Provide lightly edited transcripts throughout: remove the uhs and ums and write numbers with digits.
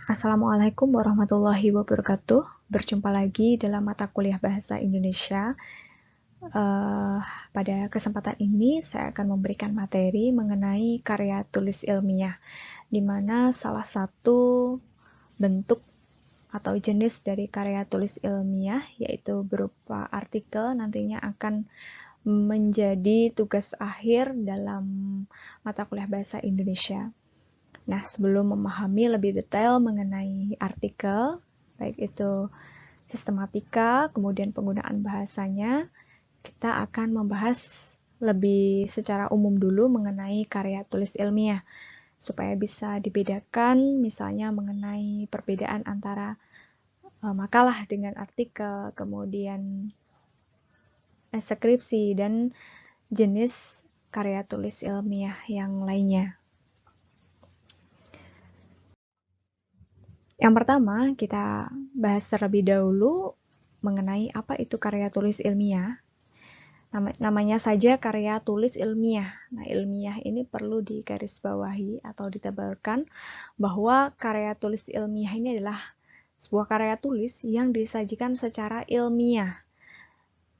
Assalamualaikum warahmatullahi wabarakatuh. Berjumpa lagi dalam mata kuliah Bahasa Indonesia. Pada kesempatan ini saya akan memberikan materi mengenai karya tulis ilmiah, di mana salah satu bentuk atau jenis dari karya tulis ilmiah yaitu berupa artikel nantinya akan menjadi tugas akhir dalam mata kuliah Bahasa Indonesia. Nah, sebelum memahami lebih detail mengenai artikel, baik itu sistematika, kemudian penggunaan bahasanya, kita akan membahas lebih secara umum dulu mengenai karya tulis ilmiah, supaya bisa dibedakan misalnya mengenai perbedaan antara makalah dengan artikel, kemudian skripsi, dan jenis karya tulis ilmiah yang lainnya. Yang pertama, kita bahas terlebih dahulu mengenai apa itu karya tulis ilmiah. Namanya saja karya tulis ilmiah. Nah, ilmiah ini perlu digarisbawahi atau ditebalkan bahwa karya tulis ilmiah ini adalah sebuah karya tulis yang disajikan secara ilmiah,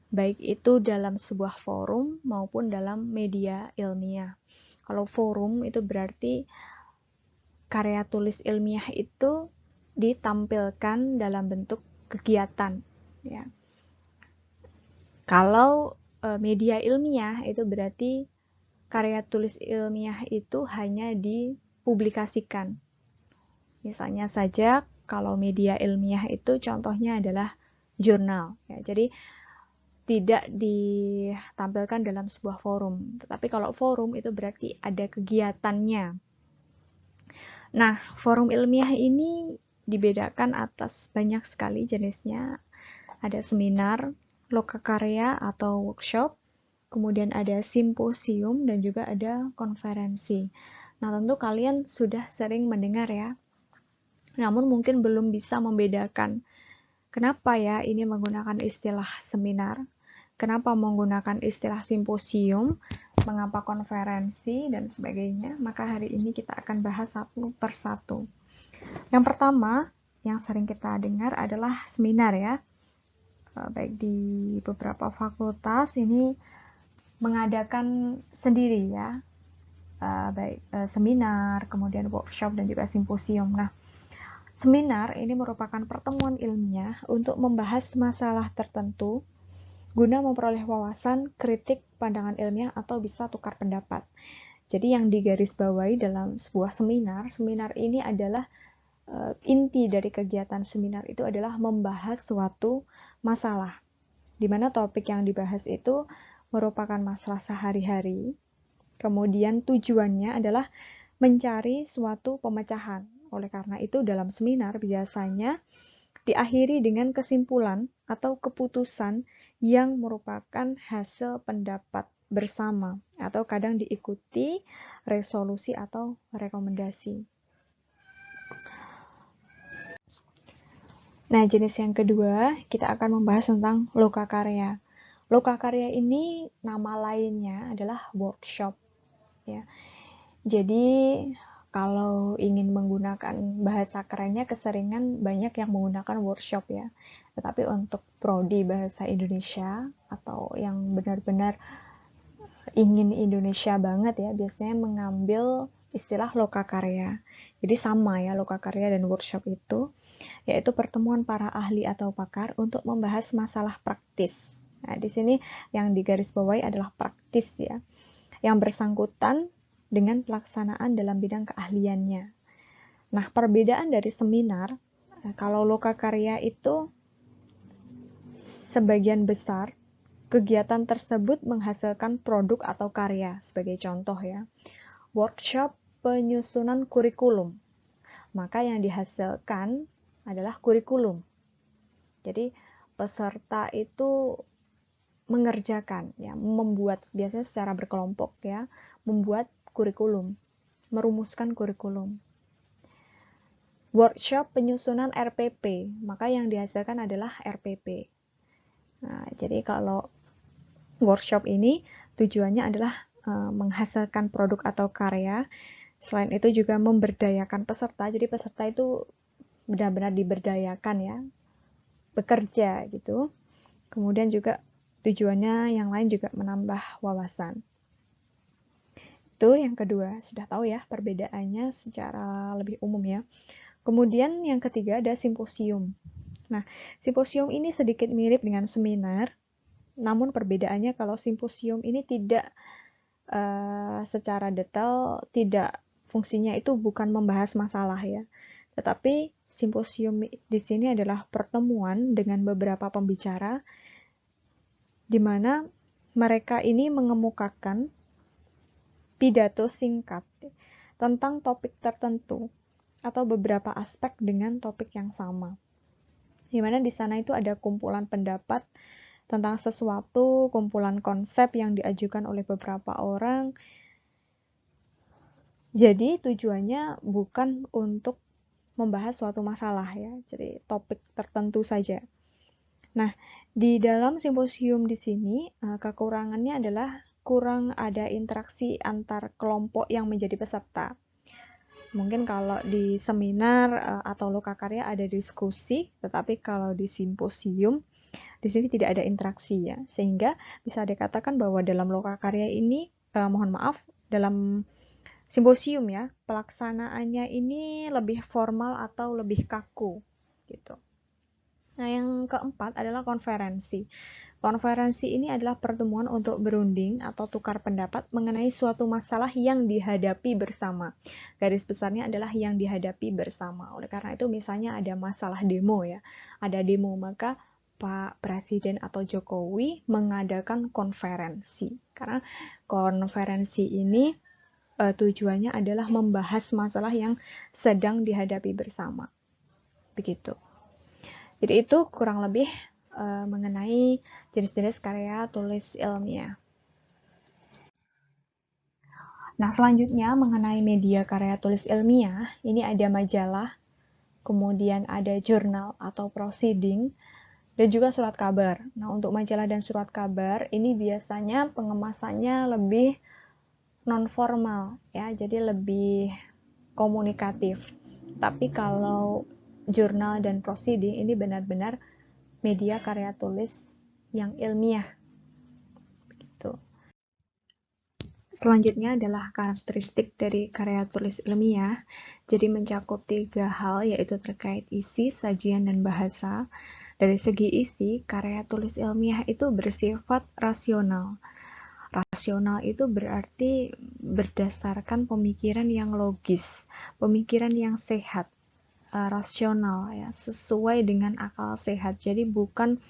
baik itu dalam sebuah forum maupun dalam media ilmiah. Kalau forum itu berarti karya tulis ilmiah itu ditampilkan dalam bentuk kegiatan, ya. Kalau media ilmiah itu berarti karya tulis ilmiah itu hanya dipublikasikan. Misalnya saja kalau media ilmiah itu contohnya adalah jurnal, ya. Jadi tidak ditampilkan dalam sebuah forum. Tetapi kalau forum itu berarti ada kegiatannya. Nah, forum ilmiah ini dibedakan atas banyak sekali jenisnya. Ada seminar, lokakarya atau workshop, kemudian ada simposium, dan juga ada konferensi. Nah, tentu kalian sudah sering mendengar ya, namun mungkin belum bisa membedakan kenapa ya ini menggunakan istilah seminar, kenapa menggunakan istilah simposium, mengapa konferensi, dan sebagainya. Maka hari ini kita akan bahas satu persatu. Yang pertama, yang sering kita dengar adalah seminar ya. Baik di beberapa fakultas ini mengadakan sendiri ya. Baik seminar, kemudian workshop, dan juga simposium. Nah, seminar ini merupakan pertemuan ilmiah untuk membahas masalah tertentu guna memperoleh wawasan, kritik, pandangan ilmiah, atau bisa tukar pendapat. Jadi yang digarisbawahi dalam sebuah seminar, seminar ini adalah inti dari kegiatan seminar itu adalah membahas suatu masalah, di mana topik yang dibahas itu merupakan masalah sehari-hari. Kemudian tujuannya adalah mencari suatu pemecahan. Oleh karena itu dalam seminar biasanya diakhiri dengan kesimpulan atau keputusan yang merupakan hasil pendapat bersama atau kadang diikuti resolusi atau rekomendasi. Nah, jenis yang kedua, kita akan membahas tentang lokakarya. Lokakarya ini nama lainnya adalah workshop, ya. Jadi, kalau ingin menggunakan bahasa kerennya, keseringan banyak yang menggunakan workshop ya. Tetapi untuk prodi bahasa Indonesia atau yang benar-benar ingin Indonesia banget ya, biasanya mengambil istilah lokakarya. Jadi sama ya, lokakarya dan workshop itu, yaitu pertemuan para ahli atau pakar untuk membahas masalah praktis. Nah, di sini yang digarisbawahi adalah praktis ya, yang bersangkutan dengan pelaksanaan dalam bidang keahliannya. Nah, perbedaan dari seminar, kalau lokakarya itu sebagian besar kegiatan tersebut menghasilkan produk atau karya, sebagai contoh ya. Workshop penyusunan kurikulum, maka yang dihasilkan adalah kurikulum. Jadi peserta itu mengerjakan ya, membuat biasanya secara berkelompok ya, membuat kurikulum, merumuskan kurikulum. Workshop penyusunan RPP, maka yang dihasilkan adalah RPP. Nah, jadi kalau workshop ini tujuannya adalah menghasilkan produk atau karya. Selain itu juga memberdayakan peserta. Jadi peserta itu benar-benar diberdayakan ya, bekerja gitu. Kemudian juga tujuannya yang lain juga menambah wawasan. Itu yang kedua, sudah tahu ya perbedaannya secara lebih umum ya. Kemudian yang ketiga ada simposium. Nah, simposium ini sedikit mirip dengan seminar, namun perbedaannya kalau simposium ini tidak secara detail, tidak, fungsinya itu bukan membahas masalah ya. Tetapi simposium di sini adalah pertemuan dengan beberapa pembicara di mana mereka ini mengemukakan pidato singkat tentang topik tertentu atau beberapa aspek dengan topik yang sama. Di mana di sana itu ada kumpulan pendapat tentang sesuatu, kumpulan konsep yang diajukan oleh beberapa orang. Jadi tujuannya bukan untuk membahas suatu masalah ya, jadi topik tertentu saja. Nah, di dalam simposium di sini kekurangannya adalah kurang ada interaksi antar kelompok yang menjadi peserta. Mungkin kalau di seminar atau lokakarya ada diskusi, tetapi kalau di simposium di sini tidak ada interaksi ya, sehingga bisa dikatakan bahwa dalam lokakarya ini, dalam simposium ya, pelaksanaannya ini lebih formal atau lebih kaku gitu. Nah, yang keempat adalah konferensi. Konferensi ini adalah pertemuan untuk berunding atau tukar pendapat mengenai suatu masalah yang dihadapi bersama. Garis besarnya adalah yang dihadapi bersama. Oleh karena itu misalnya ada masalah demo ya, ada demo, maka Pak Presiden atau Jokowi mengadakan konferensi. Karena konferensi ini tujuannya adalah membahas masalah yang sedang dihadapi bersama. Begitu. Jadi itu kurang lebih mengenai jenis-jenis karya tulis ilmiah. Nah, selanjutnya mengenai media karya tulis ilmiah, ini ada majalah, kemudian ada jurnal atau proceeding, dan juga surat kabar. Nah, untuk majalah dan surat kabar, ini biasanya pengemasannya lebih non-formal, ya, jadi lebih komunikatif. Tapi kalau jurnal dan proceeding ini benar-benar media karya tulis yang ilmiah. Begitu. Selanjutnya adalah karakteristik dari karya tulis ilmiah. Jadi mencakup 3 hal, yaitu terkait isi, sajian, dan bahasa. Dari segi isi, karya tulis ilmiah itu bersifat rasional. Rasional itu berarti berdasarkan pemikiran yang logis, pemikiran yang sehat, rasional ya, sesuai dengan akal sehat. Jadi bukan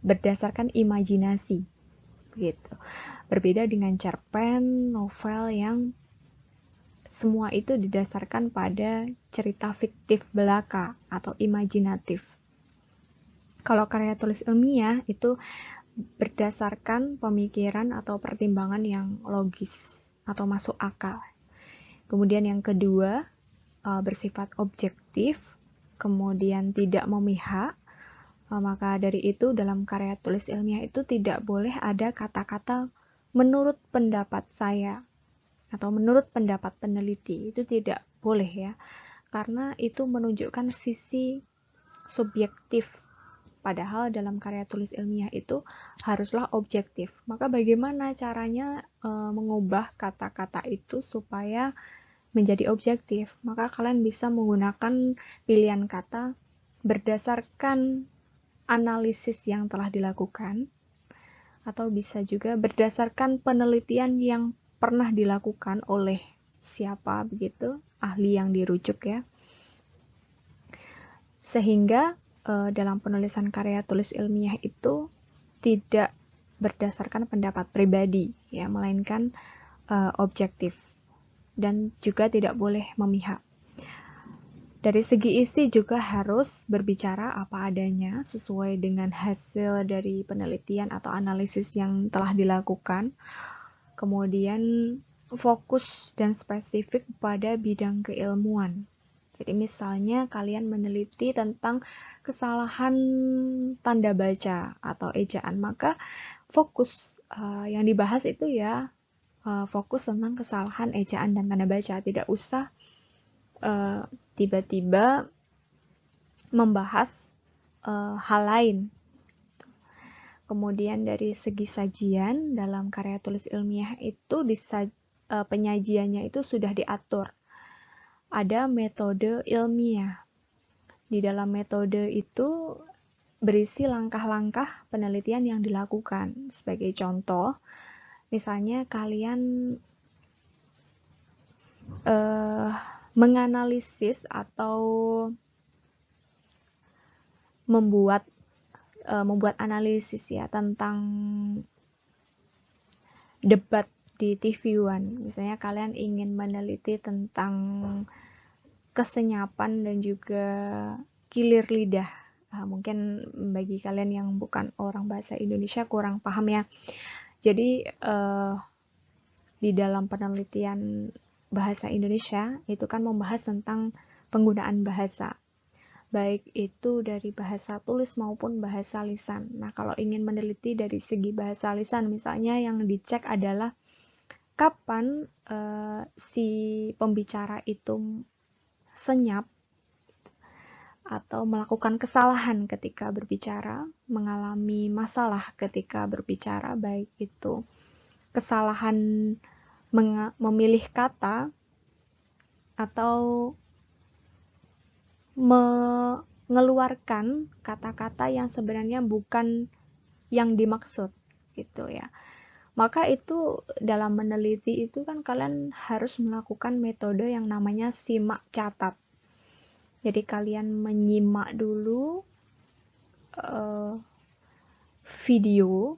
berdasarkan imajinasi gitu. Berbeda dengan cerpen, novel yang semua itu didasarkan pada cerita fiktif belaka atau imajinatif. Kalau karya tulis ilmiah itu berdasarkan pemikiran atau pertimbangan yang logis atau masuk akal. Kemudian yang kedua, bersifat objektif, kemudian tidak memihak. Maka dari itu dalam karya tulis ilmiah itu tidak boleh ada kata-kata menurut pendapat saya atau menurut pendapat peneliti, itu tidak boleh ya, karena itu menunjukkan sisi subjektif, padahal dalam karya tulis ilmiah itu haruslah objektif. Maka bagaimana caranya mengubah kata-kata itu supaya menjadi objektif? Maka kalian bisa menggunakan pilihan kata berdasarkan analisis yang telah dilakukan, atau bisa juga berdasarkan penelitian yang pernah dilakukan oleh siapa begitu, ahli yang dirujuk ya. Sehingga dalam penulisan karya tulis ilmiah itu tidak berdasarkan pendapat pribadi ya, melainkan objektif, dan juga tidak boleh memihak. Dari segi isi juga harus berbicara apa adanya sesuai dengan hasil dari penelitian atau analisis yang telah dilakukan. Kemudian fokus dan spesifik pada bidang keilmuan. Jadi misalnya kalian meneliti tentang kesalahan tanda baca atau ejaan, maka fokus yang dibahas itu ya fokus tentang kesalahan ejaan dan tanda baca. Tidak usah tiba-tiba membahas hal lain. Kemudian dari segi sajian dalam karya tulis ilmiah itu penyajiannya itu sudah diatur. Ada metode ilmiah. Di dalam metode itu berisi langkah-langkah penelitian yang dilakukan. Sebagai contoh, misalnya kalian menganalisis atau membuat analisis ya tentang debat di TV One. Misalnya kalian ingin meneliti tentang kesenyapan dan juga kilir lidah. Mungkin bagi kalian yang bukan orang bahasa Indonesia kurang paham ya. Jadi di dalam penelitian bahasa Indonesia itu kan membahas tentang penggunaan bahasa. Baik itu dari bahasa tulis maupun bahasa lisan. Nah, kalau ingin meneliti dari segi bahasa lisan, misalnya yang dicek adalah kapan si pembicara itu senyap atau melakukan kesalahan ketika berbicara, mengalami masalah ketika berbicara, baik itu kesalahan memilih kata atau mengeluarkan kata-kata yang sebenarnya bukan yang dimaksud gitu ya. Maka itu dalam meneliti itu kan kalian harus melakukan metode yang namanya simak catat. Jadi kalian menyimak dulu video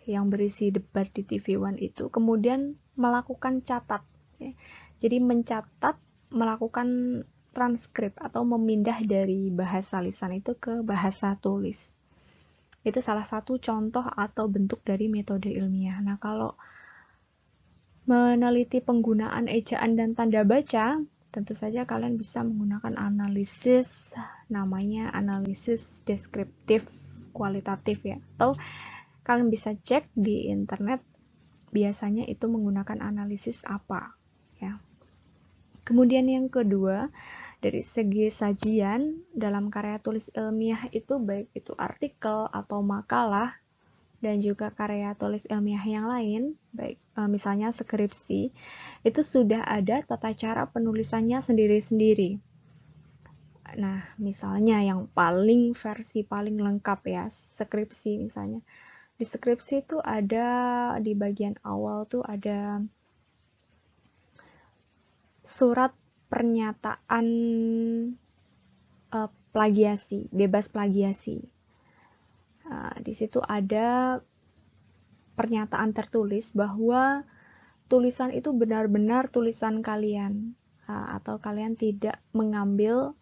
yang berisi debat di TV One itu, kemudian melakukan catat. Ya. Jadi mencatat, melakukan transkrip atau memindah dari bahasa lisan itu ke bahasa tulis. Itu salah satu contoh atau bentuk dari metode ilmiah. Nah, kalau meneliti penggunaan ejaan dan tanda baca, tentu saja kalian bisa menggunakan analisis, namanya analisis deskriptif kualitatif ya. Atau kalian bisa cek di internet, biasanya itu menggunakan analisis apa ya. Kemudian yang kedua, dari segi sajian dalam karya tulis ilmiah itu baik itu artikel atau makalah dan juga karya tulis ilmiah yang lain, baik misalnya skripsi, itu sudah ada tata cara penulisannya sendiri-sendiri. Nah, misalnya yang versi paling lengkap ya, skripsi misalnya. Di skripsi itu ada di bagian awal tuh ada surat pernyataan plagiasi, bebas plagiasi. Di situ ada pernyataan tertulis bahwa tulisan itu benar-benar tulisan kalian, atau kalian tidak mengambil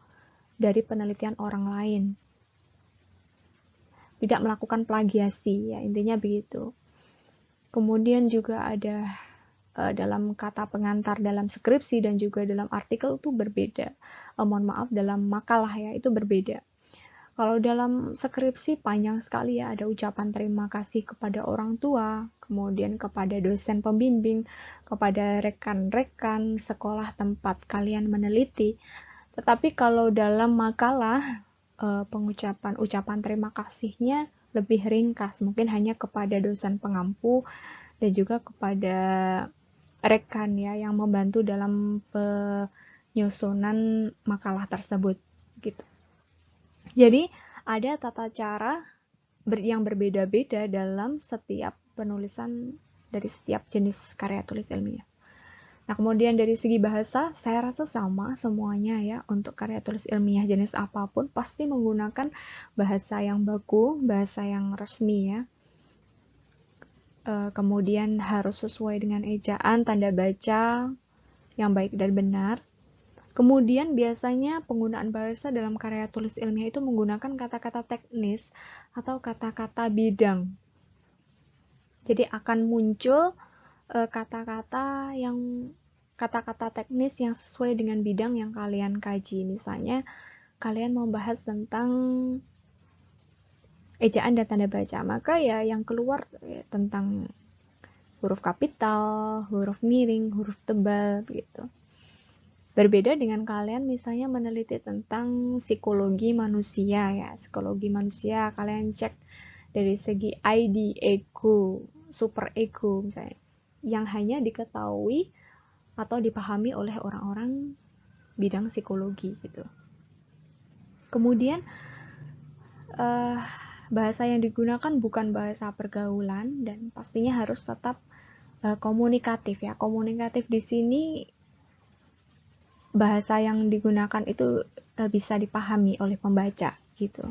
dari penelitian orang lain, tidak melakukan plagiasi, ya intinya begitu. Kemudian juga ada dalam kata pengantar dalam skripsi dan juga dalam artikel itu berbeda. Mohon maaf, dalam makalah ya itu berbeda. Kalau dalam skripsi panjang sekali ya, ada ucapan terima kasih kepada orang tua, kemudian kepada dosen pembimbing, kepada rekan-rekan sekolah tempat kalian meneliti. Tetapi kalau dalam makalah, ucapan terima kasihnya lebih ringkas, mungkin hanya kepada dosen pengampu dan juga kepada rekan ya yang membantu dalam penyusunan makalah tersebut gitu. Jadi ada tata cara yang berbeda-beda dalam setiap penulisan dari setiap jenis karya tulis ilmiah. Nah, kemudian dari segi bahasa, saya rasa sama semuanya ya, untuk karya tulis ilmiah jenis apapun pasti menggunakan bahasa yang baku, bahasa yang resmi ya. Kemudian harus sesuai dengan ejaan, tanda baca yang baik dan benar. Kemudian biasanya penggunaan bahasa dalam karya tulis ilmiah itu menggunakan kata-kata teknis atau kata-kata bidang. Jadi akan muncul kata-kata teknis yang sesuai dengan bidang yang kalian kaji. Misalnya kalian membahas tentang ejaan dan tanda baca, maka ya yang keluar tentang huruf kapital, huruf miring, huruf tebal begitu. Berbeda dengan kalian misalnya meneliti tentang psikologi manusia ya. Psikologi manusia kalian cek dari segi ID, ego, super ego misalnya, yang hanya diketahui atau dipahami oleh orang-orang bidang psikologi gitu. Kemudian bahasa yang digunakan bukan bahasa pergaulan dan pastinya harus tetap komunikatif ya. Komunikatif di sini bahasa yang digunakan itu bisa dipahami oleh pembaca gitu.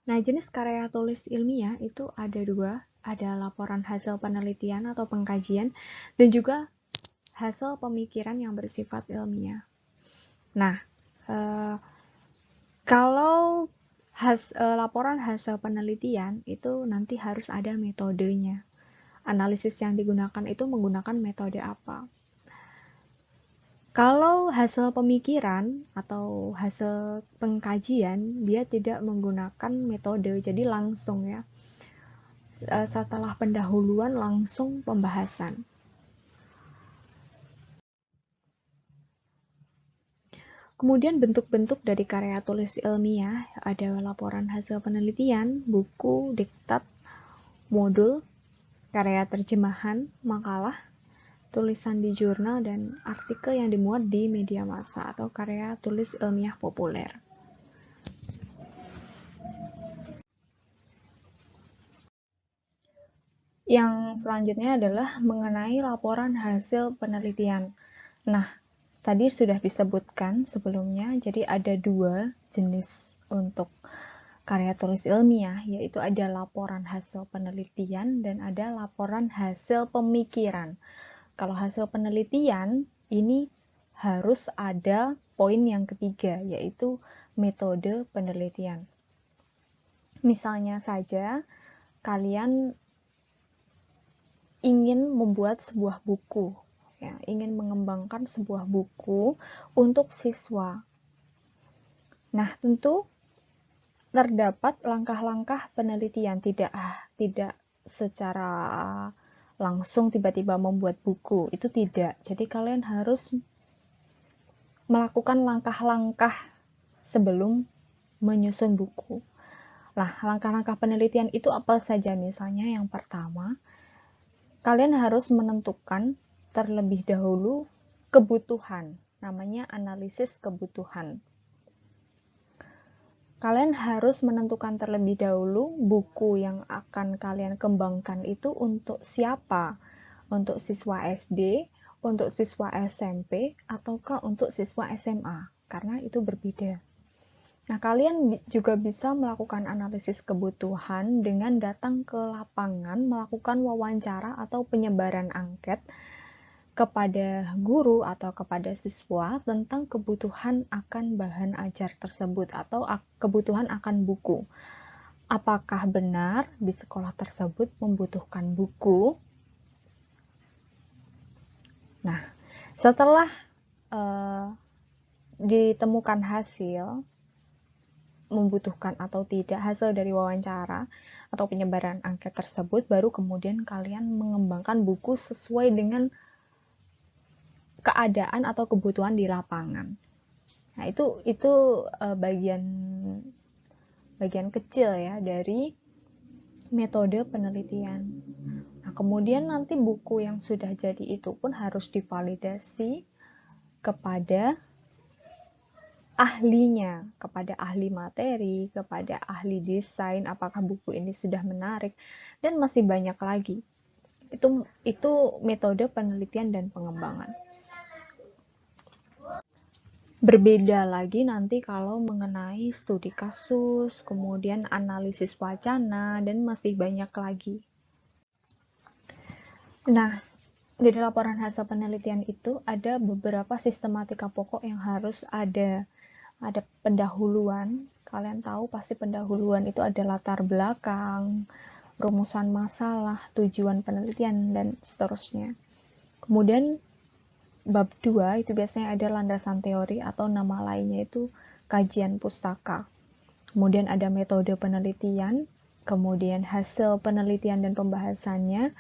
Nah, jenis karya tulis ilmiah itu ada dua, ada laporan hasil penelitian atau pengkajian dan juga hasil pemikiran yang bersifat ilmiah. Nah, kalau laporan hasil penelitian itu nanti harus ada metodenya. Analisis yang digunakan itu menggunakan metode apa? Kalau hasil pemikiran atau hasil pengkajian, dia tidak menggunakan metode, jadi langsung ya. Setelah pendahuluan langsung pembahasan. Kemudian bentuk-bentuk dari karya tulis ilmiah, ada laporan hasil penelitian, buku, diktat, modul, karya terjemahan, makalah, tulisan di jurnal, dan artikel yang dimuat di media massa atau karya tulis ilmiah populer. Yang selanjutnya adalah mengenai laporan hasil penelitian. Nah, tadi sudah disebutkan sebelumnya, jadi ada dua jenis untuk karya tulis ilmiah, yaitu ada laporan hasil penelitian dan ada laporan hasil pemikiran. Kalau hasil penelitian, ini harus ada poin yang ketiga, yaitu metode penelitian. Misalnya saja, kalian ingin membuat sebuah buku, ya, ingin mengembangkan sebuah buku untuk siswa. Nah, tentu terdapat langkah-langkah penelitian, tidak secara langsung tiba-tiba membuat buku, itu tidak. Jadi kalian harus melakukan langkah-langkah sebelum menyusun buku. Nah, langkah-langkah penelitian itu apa saja? Misalnya yang pertama, kalian harus menentukan terlebih dahulu kebutuhan, namanya analisis kebutuhan. Kalian harus menentukan terlebih dahulu buku yang akan kalian kembangkan itu untuk siapa? Untuk siswa SD, untuk siswa SMP, ataukah untuk siswa SMA? Karena itu berbeda. Nah, kalian juga bisa melakukan analisis kebutuhan dengan datang ke lapangan, melakukan wawancara atau penyebaran angket kepada guru atau kepada siswa tentang kebutuhan akan bahan ajar tersebut atau kebutuhan akan buku. Apakah benar di sekolah tersebut membutuhkan buku? Nah, setelah ditemukan hasil membutuhkan atau tidak hasil dari wawancara atau penyebaran angket tersebut, baru kemudian kalian mengembangkan buku sesuai dengan keadaan atau kebutuhan di lapangan. Nah, itu bagian kecil ya dari metode penelitian. Nah, kemudian nanti buku yang sudah jadi itu pun harus divalidasi kepada ahlinya, kepada ahli materi, kepada ahli desain, apakah buku ini sudah menarik, dan masih banyak lagi. Itu metode penelitian dan pengembangan. Berbeda lagi nanti kalau mengenai studi kasus, kemudian analisis wacana, dan masih banyak lagi. Nah, dari laporan hasil penelitian itu ada beberapa sistematika pokok yang harus ada. Ada pendahuluan, kalian tahu pasti pendahuluan itu ada latar belakang, rumusan masalah, tujuan penelitian, dan seterusnya. Kemudian bab 2 itu biasanya ada landasan teori atau nama lainnya itu kajian pustaka. Kemudian ada metode penelitian, kemudian hasil penelitian dan pembahasannya,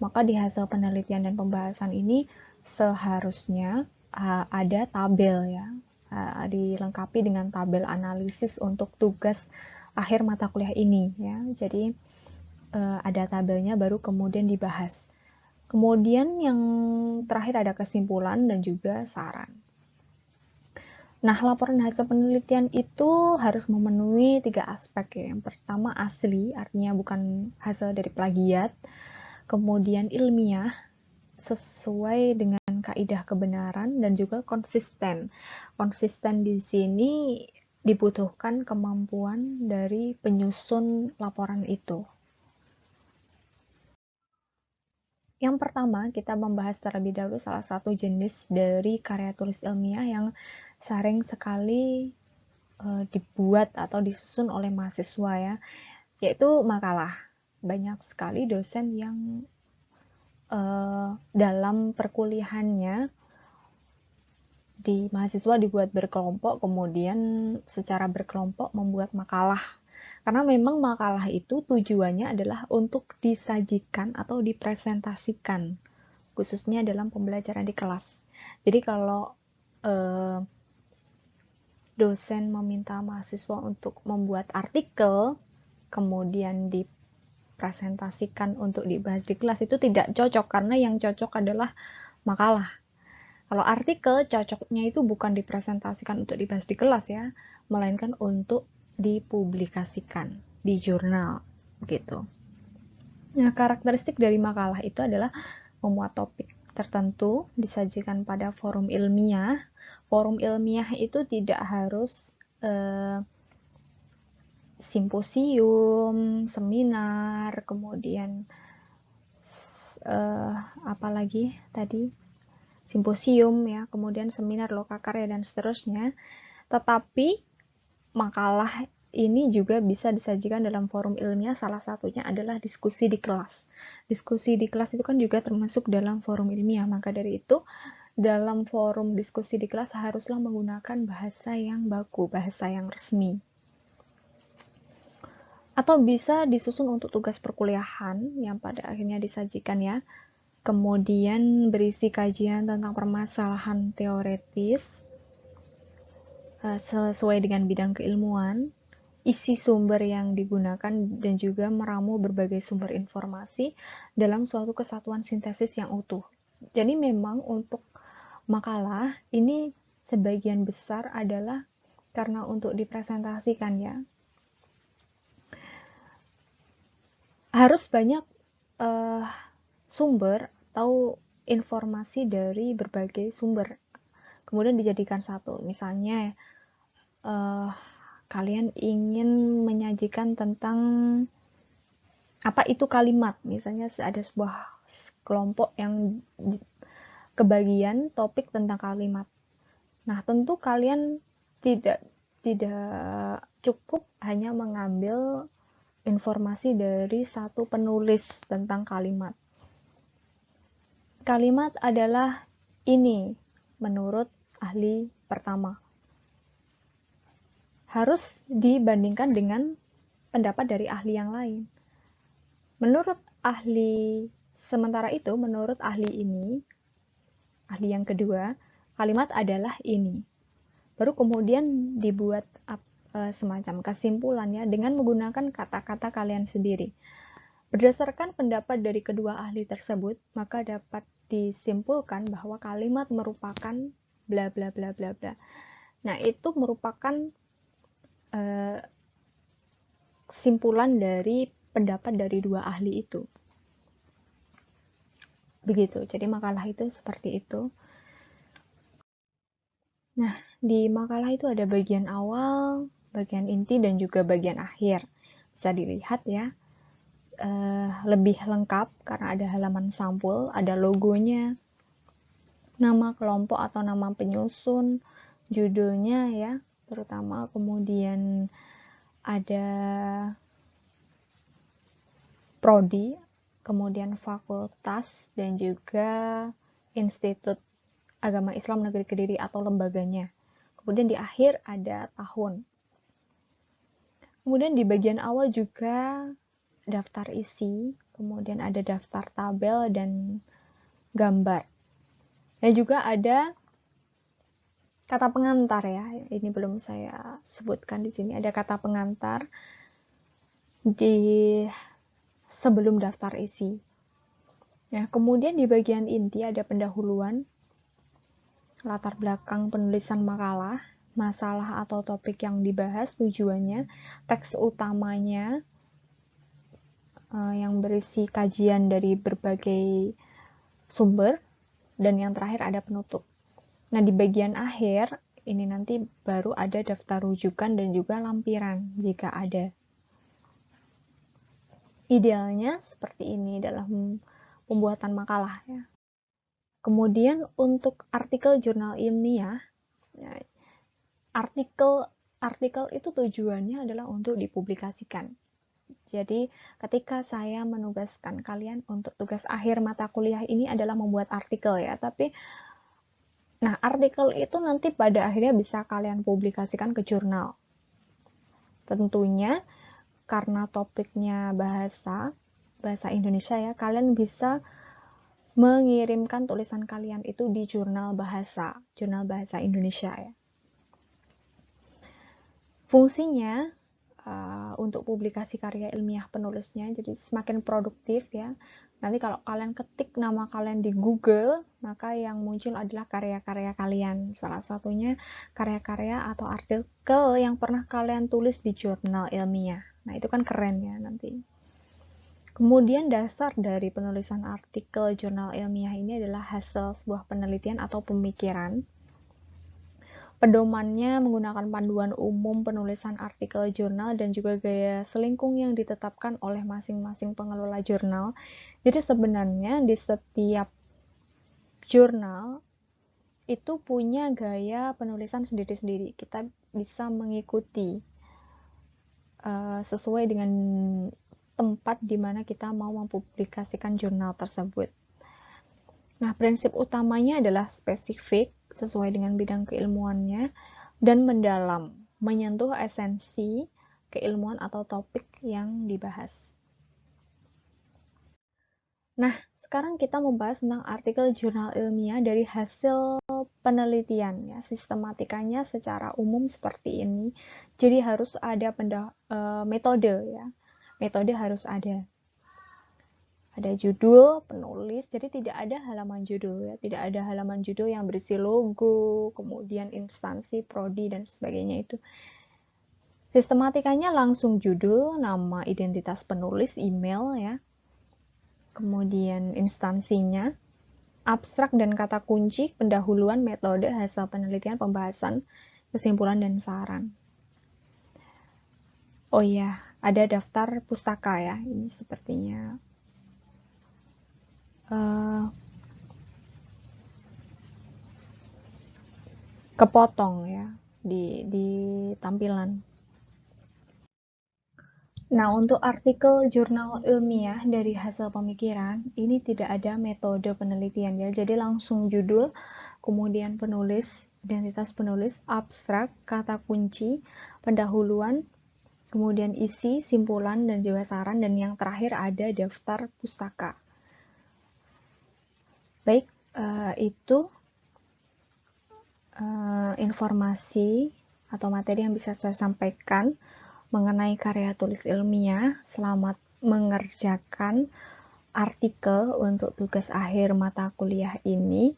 maka di hasil penelitian dan pembahasan ini seharusnya ada tabel ya, dilengkapi dengan tabel analisis untuk tugas akhir mata kuliah ini ya. Jadi ada tabelnya baru kemudian dibahas. Kemudian yang terakhir ada kesimpulan dan juga saran. Nah, laporan hasil penelitian itu harus memenuhi 3 aspek ya. Yang pertama asli, artinya bukan hasil dari plagiat. Kemudian ilmiah, sesuai dengan kaidah kebenaran, dan juga konsisten. Konsisten di sini dibutuhkan kemampuan dari penyusun laporan itu. Yang pertama, kita membahas terlebih dahulu salah satu jenis dari karya tulis ilmiah yang sering sekali dibuat atau disusun oleh mahasiswa ya, yaitu makalah. Banyak sekali dosen yang dalam perkuliahannya di mahasiswa dibuat berkelompok, kemudian secara berkelompok membuat makalah. Karena memang makalah itu tujuannya adalah untuk disajikan atau dipresentasikan, khususnya dalam pembelajaran di kelas. Jadi kalau dosen meminta mahasiswa untuk membuat artikel, kemudian dipresentasikan untuk dibahas di kelas, itu tidak cocok, karena yang cocok adalah makalah. Kalau artikel, cocoknya itu bukan dipresentasikan untuk dibahas di kelas ya, melainkan untuk dipublikasikan di jurnal gitu. Nah, karakteristik dari makalah itu adalah memuat topik tertentu, disajikan pada forum ilmiah. Forum ilmiah itu tidak harus simposium, seminar, kemudian apalagi tadi simposium ya, kemudian seminar lokakarya dan seterusnya. Tetapi makalah ini juga bisa disajikan dalam forum ilmiah, salah satunya adalah diskusi di kelas. Diskusi di kelas itu kan juga termasuk dalam forum ilmiah, maka dari itu dalam forum diskusi di kelas haruslah menggunakan bahasa yang baku, bahasa yang resmi. Atau bisa disusun untuk tugas perkuliahan yang pada akhirnya disajikan ya. Kemudian berisi kajian tentang permasalahan teoretis sesuai dengan bidang keilmuan, isi sumber yang digunakan, dan juga meramu berbagai sumber informasi dalam suatu kesatuan sintesis yang utuh. Jadi memang untuk makalah ini sebagian besar adalah karena untuk dipresentasikan ya. Harus banyak sumber atau informasi dari berbagai sumber, kemudian dijadikan satu. Misalnya kalian ingin menyajikan tentang apa itu kalimat, misalnya ada sebuah kelompok yang kebagian topik tentang kalimat. Nah, tentu kalian tidak cukup hanya mengambil informasi dari satu penulis tentang kalimat. Kalimat adalah ini menurut ahli pertama. Harus dibandingkan dengan pendapat dari ahli yang lain. Menurut ahli sementara itu, menurut ahli ini, ahli yang kedua, kalimat adalah ini. Baru kemudian dibuat semacam kesimpulannya dengan menggunakan kata-kata kalian sendiri. Berdasarkan pendapat dari kedua ahli tersebut, maka dapat disimpulkan bahwa kalimat merupakan bla bla bla bla bla. Nah, itu merupakan kesimpulan dari pendapat dari dua ahli itu. Begitu. Jadi makalah itu seperti itu. Nah, di makalah itu ada bagian awal, bagian inti, dan juga bagian akhir. Bisa dilihat ya. Lebih lengkap karena ada halaman sampul, ada logonya, nama kelompok atau nama penyusun, judulnya ya, terutama, kemudian ada prodi, kemudian fakultas, dan juga Institut Agama Islam Negeri Kediri atau lembaganya. Kemudian di akhir ada tahun. Kemudian di bagian awal juga daftar isi, kemudian ada daftar tabel dan gambar. Dan juga ada kata pengantar ya, ini belum saya sebutkan di sini. Ada kata pengantar di sebelum daftar isi. Nah, kemudian di bagian inti ada pendahuluan, latar belakang penulisan makalah, masalah atau topik yang dibahas, tujuannya, teks utamanya yang berisi kajian dari berbagai sumber, dan yang terakhir ada penutup. Nah, di bagian akhir ini nanti baru ada daftar rujukan dan juga lampiran jika ada. Idealnya seperti ini dalam pembuatan makalah ya. Kemudian untuk artikel jurnal ilmiah, ya, artikel itu tujuannya adalah untuk dipublikasikan. Jadi ketika saya menugaskan kalian untuk tugas akhir mata kuliah ini adalah membuat artikel ya, tapi nah artikel itu nanti pada akhirnya bisa kalian publikasikan ke jurnal. Tentunya karena topiknya bahasa Indonesia ya, kalian bisa mengirimkan tulisan kalian itu di jurnal bahasa Indonesia ya. Fungsinya untuk publikasi karya ilmiah penulisnya, jadi semakin produktif ya. Nanti kalau kalian ketik nama kalian di Google, maka yang muncul adalah karya-karya kalian. Salah satunya karya-karya atau artikel yang pernah kalian tulis di jurnal ilmiah. Nah, itu kan keren ya nanti. Kemudian dasar dari penulisan artikel jurnal ilmiah ini adalah hasil sebuah penelitian atau pemikiran. Pedomannya menggunakan panduan umum penulisan artikel jurnal dan juga gaya selingkung yang ditetapkan oleh masing-masing pengelola jurnal. Jadi sebenarnya di setiap jurnal itu punya gaya penulisan sendiri-sendiri. Kita bisa mengikuti sesuai dengan tempat di mana kita mau mempublikasikan jurnal tersebut. Nah, prinsip utamanya adalah spesifik sesuai dengan bidang keilmuannya dan mendalam, menyentuh esensi keilmuan atau topik yang dibahas. Nah, sekarang kita membahas tentang artikel jurnal ilmiah dari hasil penelitian ya. Sistematikanya secara umum seperti ini. Jadi harus ada metode ya. Metode harus ada. Ada judul, penulis, jadi tidak ada halaman judul ya, tidak ada halaman judul yang berisi logo, kemudian instansi, prodi dan sebagainya itu. Sistematikanya langsung judul, nama, identitas penulis, email ya. Kemudian instansinya, abstrak dan kata kunci, pendahuluan, metode, hasil penelitian, pembahasan, kesimpulan dan saran. Oh iya, ada daftar pustaka ya. Ini sepertinya kepotong ya di tampilan. Nah, untuk artikel jurnal ilmiah dari hasil pemikiran, ini tidak ada metode penelitian ya. Jadi langsung judul, kemudian penulis, identitas penulis, abstrak, kata kunci, pendahuluan, kemudian isi, simpulan, dan juga saran, dan yang terakhir ada daftar pustaka. Baik, itu informasi atau materi yang bisa saya sampaikan mengenai karya tulis ilmiah. Selamat mengerjakan artikel untuk tugas akhir mata kuliah ini.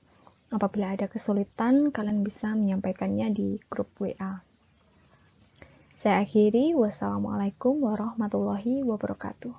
Apabila ada kesulitan, kalian bisa menyampaikannya di grup WA. Saya akhiri, wassalamualaikum warahmatullahi wabarakatuh.